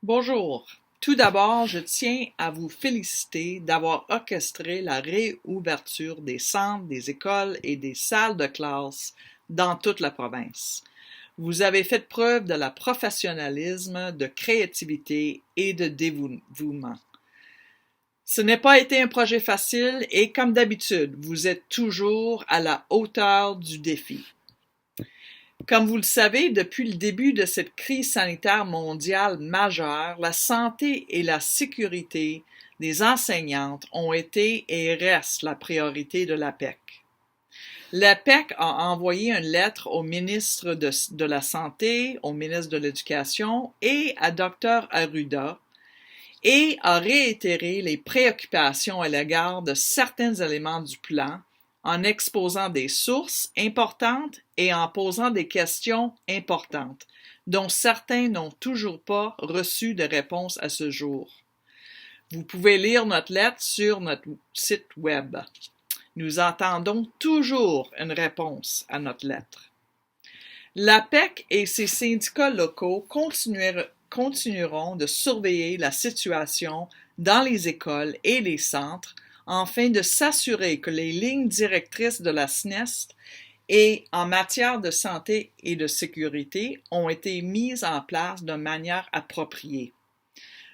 Bonjour. Tout d'abord, je tiens à vous féliciter d'avoir orchestré la réouverture des centres, des écoles et des salles de classe dans toute la province. Vous avez fait preuve de la professionnalisme, de créativité et de dévouement. Ce n'est pas été un projet facile et comme d'habitude, vous êtes toujours à la hauteur du défi. Comme vous le savez, depuis le début de cette crise sanitaire mondiale majeure, la santé et la sécurité des enseignantes ont été et restent la priorité de l'APEC. L'APEC a envoyé une lettre au ministre de la Santé, au ministre de l'Éducation et à Dr Arruda et a réitéré les préoccupations à l'égard de certains éléments du plan en exposant des sources importantes et en posant des questions importantes, dont certains n'ont toujours pas reçu de réponse à ce jour. Vous pouvez lire notre lettre sur notre site web. Nous attendons toujours une réponse à notre lettre. L'APEC et ses syndicats locaux continueront de surveiller la situation dans les écoles et les centres afin de s'assurer que les lignes directrices de la SNEST et en matière de santé et de sécurité ont été mises en place de manière appropriée.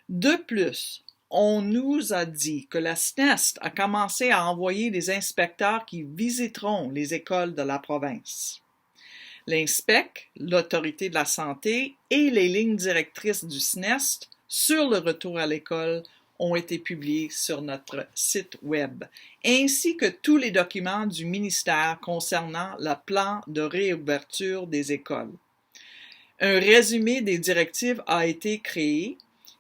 De plus, on nous a dit que la SNEST a commencé à envoyer des inspecteurs qui visiteront les écoles de la province. L'INSPEC, l'Autorité de la santé et les lignes directrices du SNEST sur le retour à l'école ont été publiés sur notre site web, ainsi que tous les documents du ministère concernant le plan de réouverture des écoles. Un résumé des directives a été créé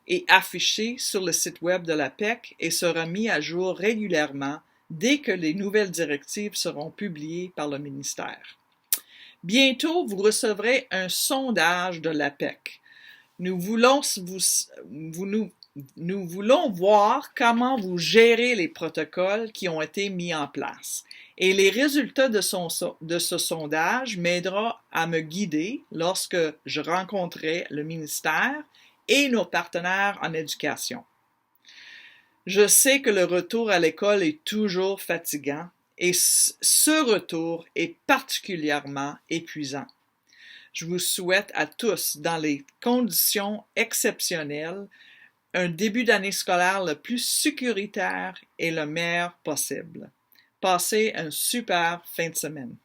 et affiché sur le site web de l'APEC et sera mis à jour régulièrement dès que les nouvelles directives seront publiées par le ministère. Bientôt, vous recevrez un sondage de l'APEC. Nous voulons voir comment vous gérez les protocoles qui ont été mis en place. Et les résultats de ce sondage m'aideront à me guider lorsque je rencontrerai le ministère et nos partenaires en éducation. Je sais que le retour à l'école est toujours fatigant et ce retour est particulièrement épuisant. Je vous souhaite à tous, dans les conditions exceptionnelles, un début d'année scolaire le plus sécuritaire et le meilleur possible. Passez une super fin de semaine.